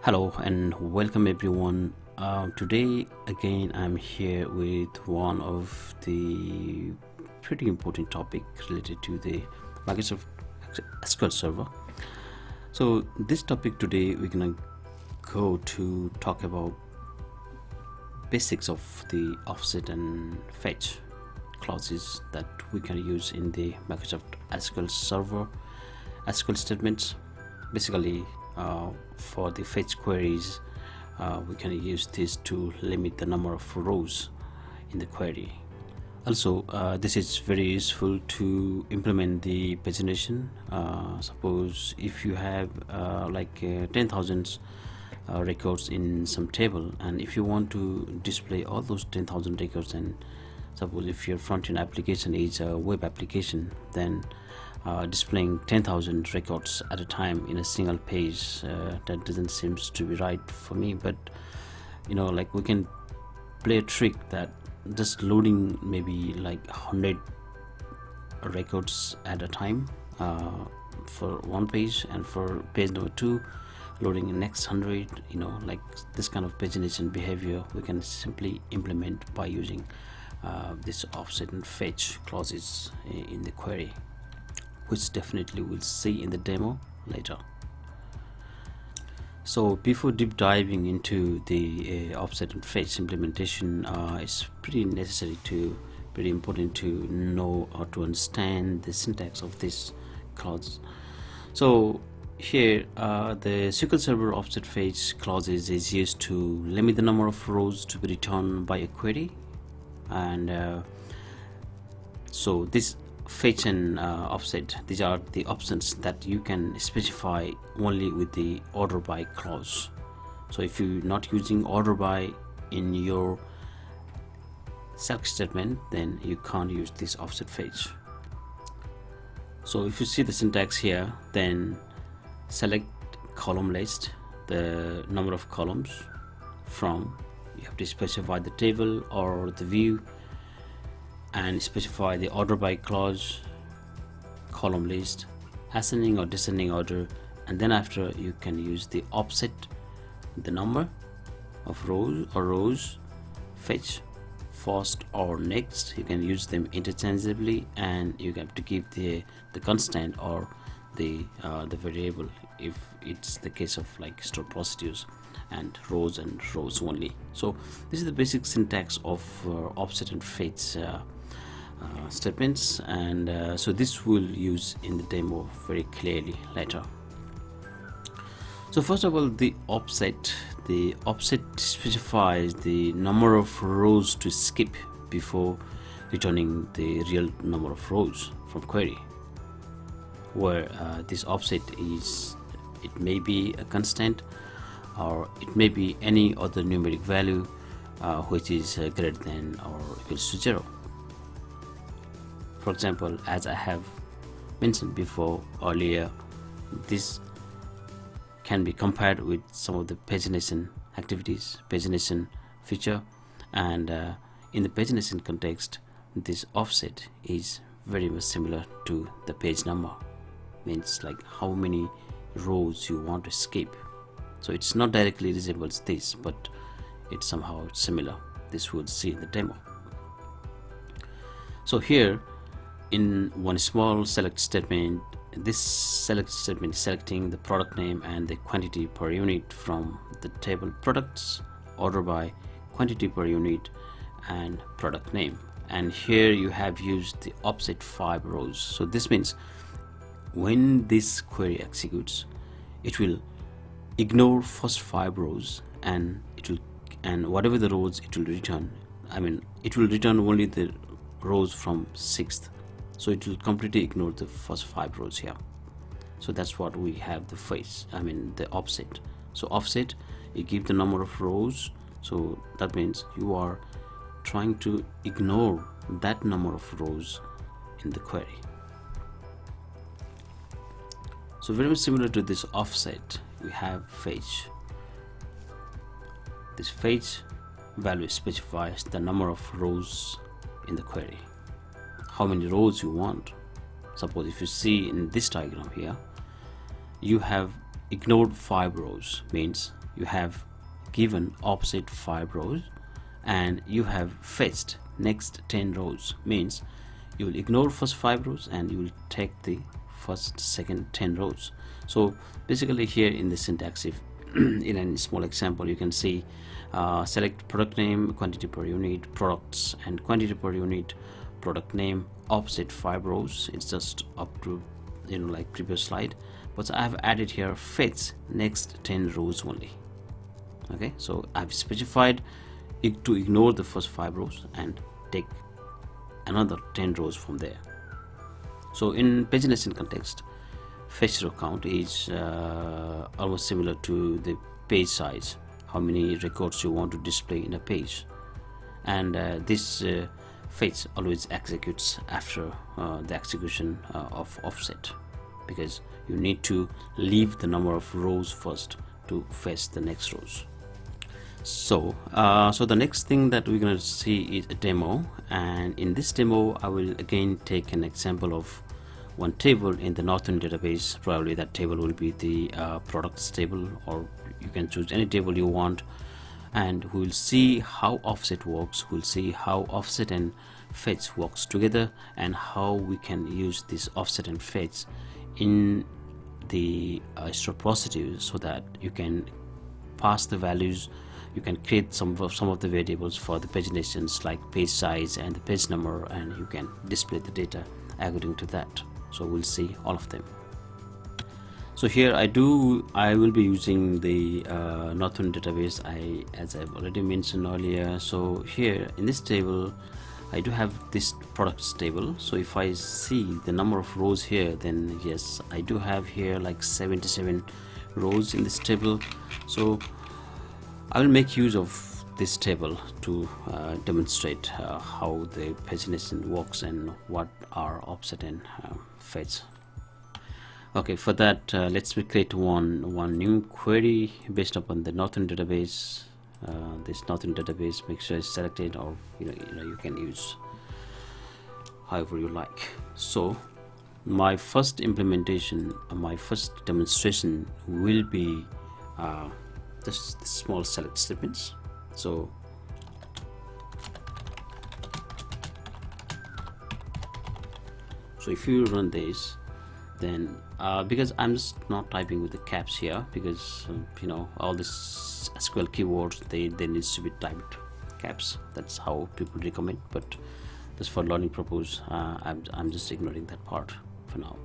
Hello and welcome everyone. Today again I'm here with one of the pretty important topic related to the Microsoft SQL Server. So this topic today we're gonna go to talk about basics of the offset and fetch clauses that we can use in the Microsoft SQL Server SQL statements. Basically, for the fetch queries, we can use this to limit the number of rows in the query. Also, this is very useful to implement the pagination. Suppose if you have 10,000 records in some table, and if you want to display all those 10,000 records, and suppose if your front-end application is a web application, then displaying 10,000 records at a time in a single page, that doesn't seem to be right for me. But we can play a trick that just loading maybe like 100 records at a time for one page, and for page number 2 loading the next 100. Like this kind of pagination behavior we can simply implement by using this offset and fetch clauses in the query, which definitely we'll see in the demo later. So before deep diving into the offset and fetch implementation, it's pretty important to know or to understand the syntax of this clause. So here the SQL Server offset fetch clauses is used to limit the number of rows to be returned by a query, and so this fetch and offset, these are the options that you can specify only with the order by clause. So if you're not using order by in your select statement, then you can't use this offset fetch. So if you see the syntax here, then select column list, the number of columns from, you have to specify the table or the view, and specify the order by clause, column list, ascending or descending order, and then after you can use the offset, the number of rows, fetch, first or next. You can use them interchangeably, and you have to give the constant or the variable if it's the case of like store procedures, and rows only. So this is the basic syntax of offset and fetch statements, and so this will use in the demo very clearly later. So first of all, the offset specifies the number of rows to skip before returning the real number of rows from query, where this offset is, it may be a constant or it may be any other numeric value which is greater than or equals to 0. For example, as I have mentioned before earlier, this can be compared with some of the pagination activities, pagination feature, and in the pagination context, this offset is very much similar to the page number. Means like how many rows you want to skip. So it's not directly resembles this, but it's somehow similar. This we'll see in the demo. So here in one small select statement, this select statement is selecting the product name and the quantity per unit from the table products, order by, quantity per unit, and product name. And here you have used the offset 5 rows. So this means when this query executes, it will ignore first 5 rows, and whatever the rows it will return, it will return only the rows from 6th. So it will completely ignore the first 5 rows here. So that's what we have the the offset. So offset, you give the number of rows, so that means you are trying to ignore that number of rows in the query. So very much similar to this offset, we have fetch. This fetch value specifies the number of rows in the query, how many rows you want. Suppose if you see in this diagram here, you have ignored 5 rows, means you have given offset 5 rows and you have fetched next 10 rows, means you will ignore first 5 rows and you will take the first second 10 rows. So basically here in the syntax, if in a small example you can see select product name, quantity per unit, products, and quantity per unit, product name, offset 5 rows. It's just up to, you know, like previous slide, but I have added here fetch next 10 rows only. Okay, so I've specified it to ignore the first 5 rows and take another 10 rows from there. So in pagination context, fetch row count is almost similar to the page size, how many records you want to display in a page, and this fetch always executes after the execution of offset, because you need to leave the number of rows first to fetch the next rows. So so the next thing that we're going to see is a demo, and in this demo I will again take an example of one table in the Northern database. Probably that table will be the products table, or you can choose any table you want, and we'll see how offset works. We'll see how offset and fetch works together, and how we can use this offset and fetch in the store procedures, so that you can pass the values. You can create some of the variables for the paginations, like page size and the page number, and you can display the data according to that. So we'll see all of them. So here I will be using the Northern database, as I've already mentioned earlier. So here in this table I do have this products table. So if I see the number of rows here, then yes, I do have here like 77 rows in this table. So I will make use of this table to demonstrate how the pagination works and what are offset and fetch. Okay, for that let's create one new query based upon the Northern database. This Northern database, make sure it's selected, or you can use however you like. So my first implementation, my first demonstration will be just the small select statements. So if you run this, then because I'm just not typing with the caps here, because all this SQL keywords, they needs to be typed caps. That's how people recommend, but just for learning purpose, I'm just ignoring that part for now.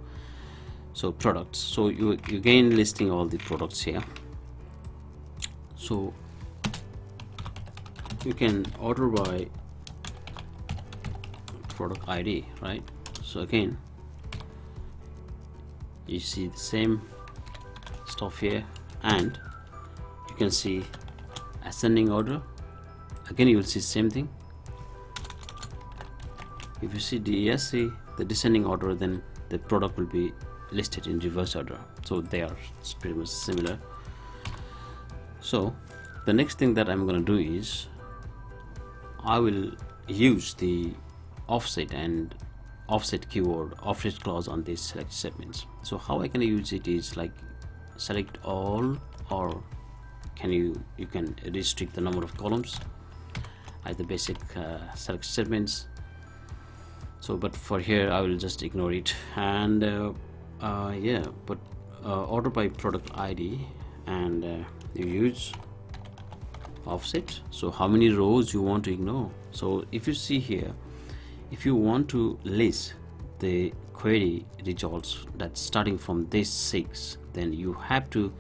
So products, so you again listing all the products here. So you can order by product ID, right? So again you see the same stuff here, and you can see ascending order. Again you will see same thing. If you see DESC, the descending order, then the product will be listed in reverse order. So they are pretty much similar. So the next thing that I'm going to do is I will use the offset and offset keyword, offset clause on these select segments. So how I can use it is like select all, or you can restrict the number of columns at the basic select segments. So but for here I will just ignore it, and yeah, but order by product ID, and you use offset. So how many rows you want to ignore? So if you see here, if you want to list the query results that's starting from this 6, then you have to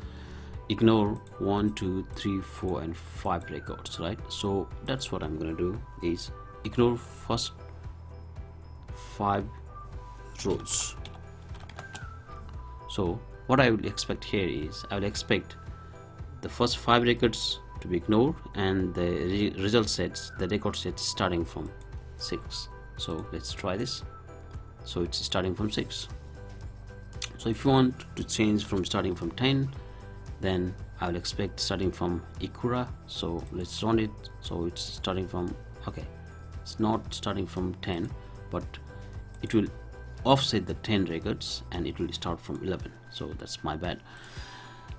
ignore 1, 2, 3, 4 and 5 records, right? So that's what I'm going to do, is ignore first 5 rows. So what I would expect here is I would expect the first 5 records to be ignored, and the result sets, the record sets starting from 6. So let's try this. So it's starting from 6. So if you want to change from starting from 10, then I will expect starting from Ikura. So let's run it. So it's starting from, okay, it's not starting from 10, but it will offset the 10 records and it will start from 11. So that's my bad.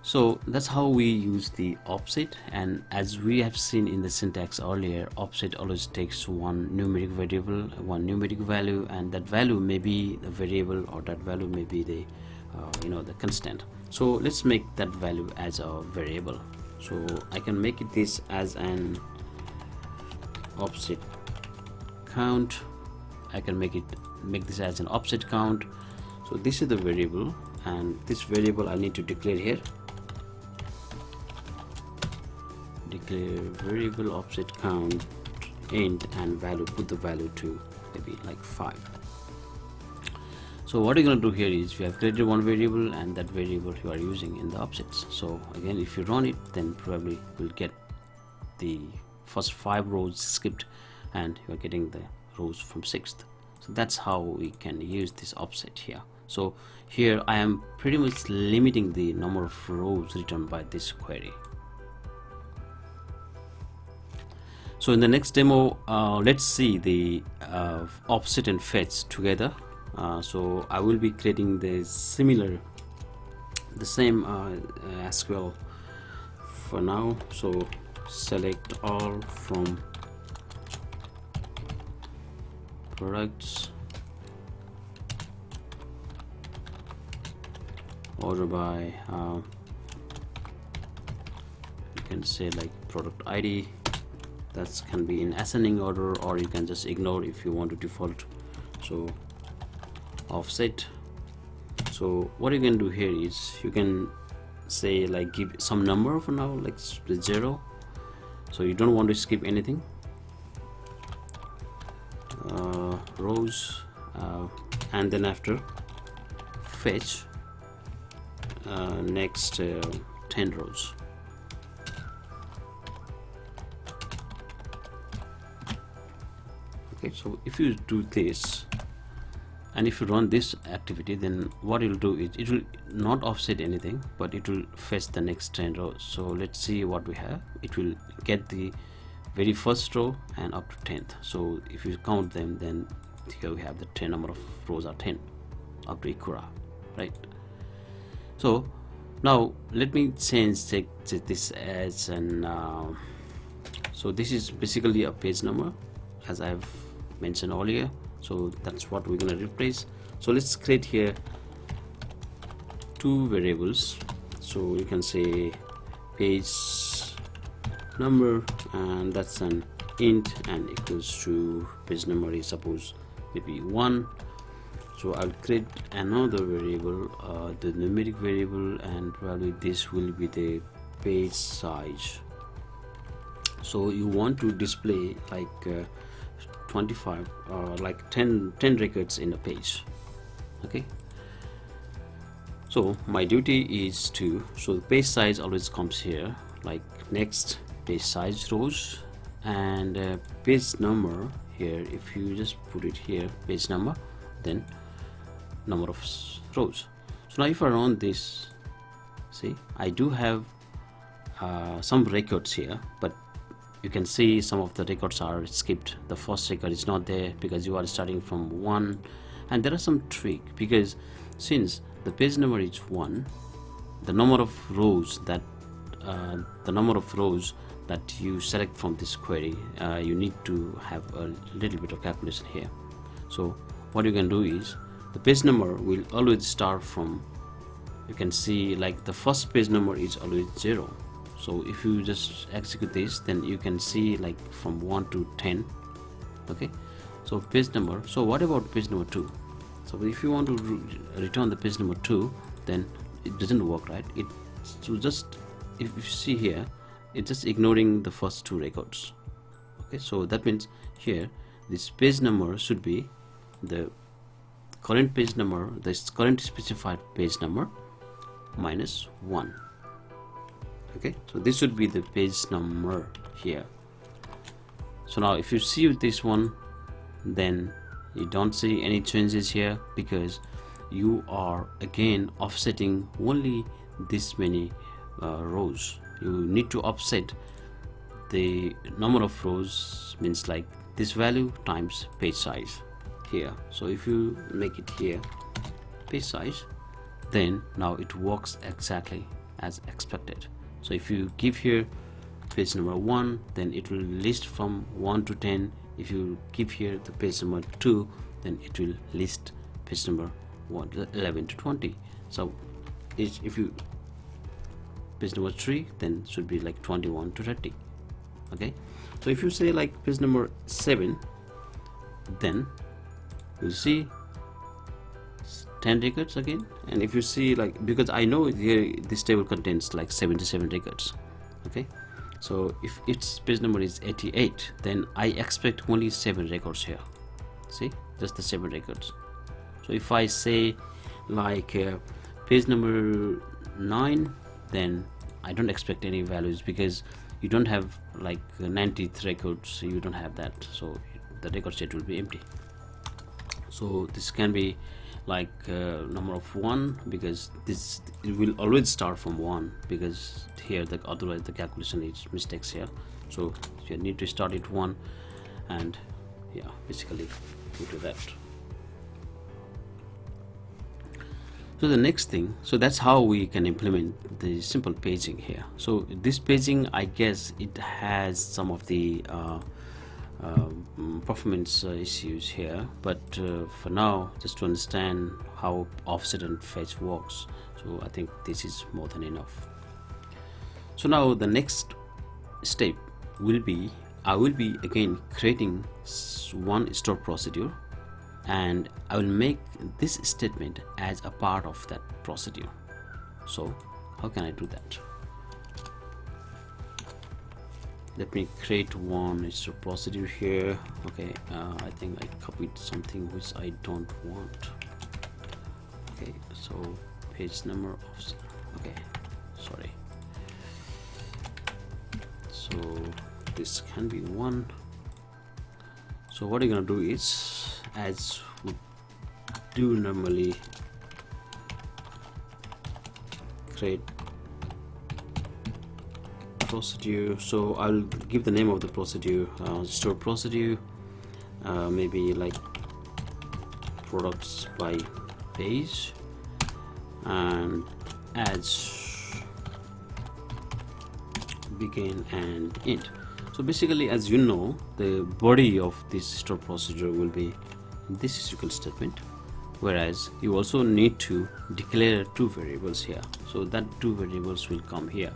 So that's how we use the offset, and as we have seen in the syntax earlier, offset always takes one numeric variable, one numeric value, and that value may be the variable or that value may be the the constant. So let's make that value as a variable. So I can make it this as an offset count. I can make this as an offset count. So this is the variable, and this variable I need to declare here. Declare variable offset count int and value, put the value to maybe like 5. So what you're going to do here is you have created one variable, and that variable you are using in the offsets. So again, if you run it, then probably will get the first 5 rows skipped, and you are getting the rows from 6th. So that's how we can use this offset here. So here I am pretty much limiting the number of rows returned by this query. So in the next demo, let's see the offset and fetch together. So I will be creating the same SQL for now. So select all from products, order by you can say like product ID. That can be in ascending order, or you can just ignore if you want to default. So offset. So what you can do here is you can say like give some number for now, like 0. So you don't want to skip anything. Rows, and then after fetch next 10 rows. Okay, so if you do this and if you run this activity, then what it will do is it will not offset anything, but it will fetch the next 10 rows. So let's see what we have. It will get the very first row and up to 10th. So if you count them, then here we have the 10 number of rows are 10 up to Ikura, right? So now let me change this as an so this is basically a page number, as I've mentioned earlier. So that's what we're going to replace. So let's create here 2 variables. So you can say page number, and that's an int and equals to page number is suppose maybe 1. So I'll create another variable, the numeric variable, and probably this will be the page size. So you want to display like 25 or like 10 records in a page. Okay, so my duty is to, so the page size always comes here, like next page size rows, and page number here, if you just put it here, page number, then number of rows. So now if I run this, see I do have some records here, but you can see some of the records are skipped. The first record is not there because you are starting from 1, and there are some trick, because since the page number is 1, the number of rows that you select from this query, you need to have a little bit of calculation here. So what you can do is the page number will always start from, you can see like the first page number is always 0. So if you just execute this, then you can see like from 1 to 10. Okay, so page number. So what about page number 2? So if you want to return the page number 2, then it doesn't work, right? It so just, if you see here, it's just ignoring the first 2 records. Okay, so that means here this page number should be the current page number, this current specified page number minus 1. Okay, so this should be the page number here. So now if you see this one, then you don't see any changes here, because you are again offsetting only this many rows. You need to offset the number of rows, means like this value times page size here. So if you make it here page size, then now it works exactly as expected. So if you give here page number 1, then it will list from 1 to 10. If you give here the page number 2, then it will list page number 11 to 20. So if you page number 3, then should be like 21 to 30. Okay, so if you say like page number 7, then you'll see 10 records again. And if you see like, because I know here this table contains like 77 records. Okay, so if its page number is 88, then I expect only 7 records here. See, just the 7 records. So if I say like page number 9, then I don't expect any values, because you don't have like 90th records, so you don't have that, so the record set will be empty. So this can be like number of 1, because this it will always start from 1, because here otherwise the calculation is mistakes here. So you need to start at 1, and yeah, basically we do that. So the next thing, so that's how we can implement the simple paging here. So this paging, I guess it has some of the performance issues here, but for now, just to understand how offset and fetch works, so I think this is more than enough. So now the next step will be, I will be again creating one store procedure, and I will make this statement as a part of that procedure. So how can I do that? Let me create one store procedure here. Okay, I think I copied something which I don't want. Okay, so page number of, okay, sorry. So this can be 1. So what you're gonna do is, as we do normally, create procedure. So I'll give the name of the procedure, store procedure, maybe like products by page, and as begin and end. So basically, as you know, the body of this store procedure will be this SQL statement, whereas you also need to declare 2 variables here. So that 2 variables will come here.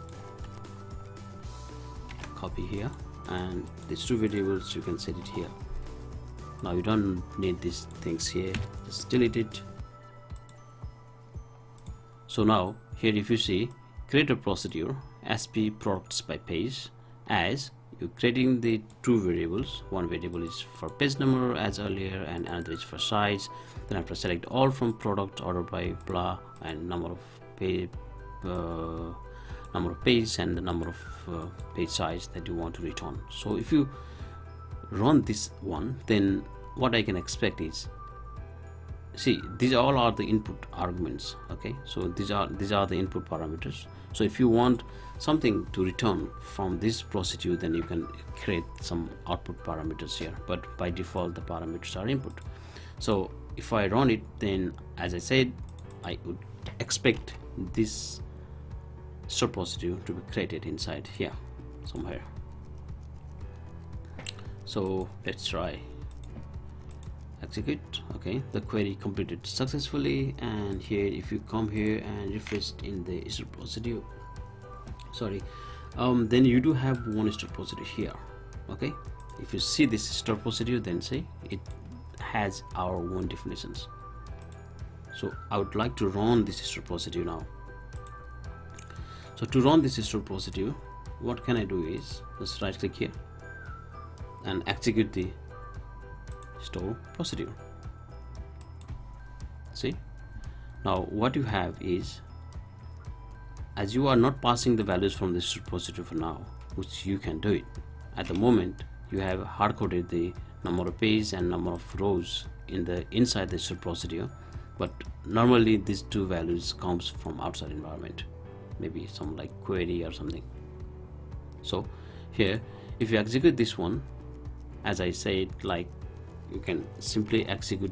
Copy here, and these 2 variables you can set it here. Now you don't need these things here, just delete it. So now here, if you see, create a procedure sp products by page, as you're creating the 2 variables. One variable is for page number as earlier, and another is for size. Then after select all from product, order by blah, and number of page and the number of page size that you want to return. So if you run this one, then what I can expect is, see, these all are the input arguments. Okay, so these are the input parameters. So if you want something to return from this procedure, then you can create some output parameters here, but by default the parameters are input. So if I run it, then as I said, I would expect this store procedure to be created inside here somewhere. So let's try execute. Okay, the query completed successfully, and here if you come here and refresh in the store procedure, sorry, then you do have one store procedure here. Okay, if you see this store procedure, then say it has our own definitions. So I would like to run this store procedure now. So to run this store procedure, what can I do is just right click here and execute the store procedure. See, now what you have is, as you are not passing the values from this procedure for now, which you can do it at the moment, you have hard coded the number of pages and number of rows inside the procedure, but normally these 2 values comes from outside environment, maybe some like query or something. So here, if you execute this one, as I said, like, you can simply execute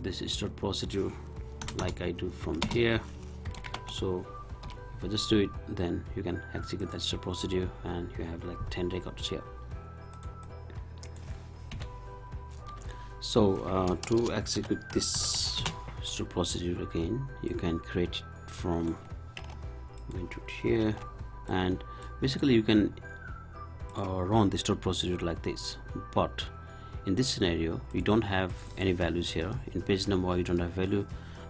this stored procedure like I do from here. So if I just do it, then you can execute that stored procedure and you have like 10 records here. So to execute this stored procedure again, you can create it from into here, and basically you can run the stored procedure like this. But in this scenario, we don't have any values here. In page number you don't have value,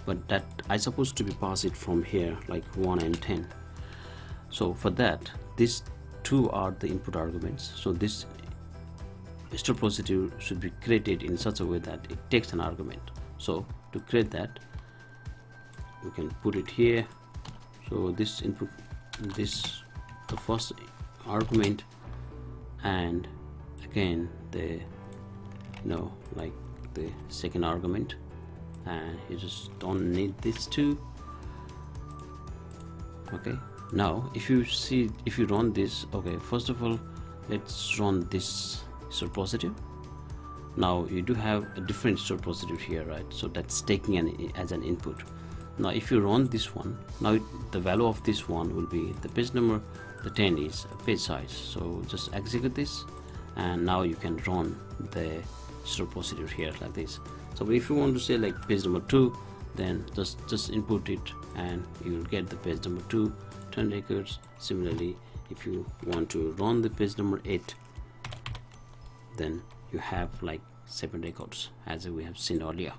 but that I supposed to be pass it from here like 1 and 10. So for that, these two are the input arguments. So this stored procedure should be created in such a way that it takes an argument. So to create that, we can put it here. So this input, this the first argument, and again the like the second argument, and you just don't need these two. Okay, now if you run this, okay, first of all let's run this stored procedure. Now you do have a different stored procedure here, right? So that's taking as an input. Now if you run this one, now the value of this one will be the page number, the 10 is page size. So just execute this, and now you can run the stored procedure here like this. So if you want to say like page number 2, then just input it and you will get the page number 2, 10 records. Similarly, if you want to run the page number 8, then you have like 7 records as we have seen earlier.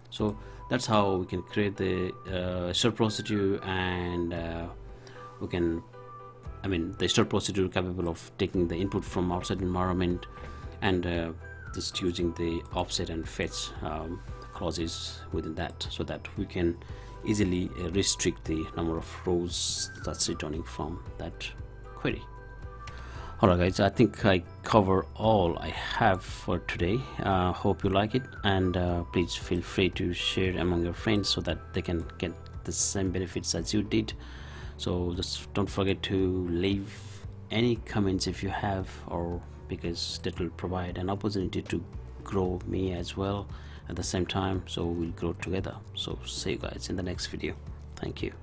So that's how we can create the stored procedure, and we can, the stored procedure capable of taking the input from outside environment and just using the offset and fetch clauses within that, so that we can easily restrict the number of rows that's returning from that query. Alright guys, I think I cover all I have for today. Hope you like it, and please feel free to share among your friends so that they can get the same benefits as you did. So just don't forget to leave any comments if you have, or because that will provide an opportunity to grow me as well at the same time, so we'll grow together. So see you guys in the next video. Thank you.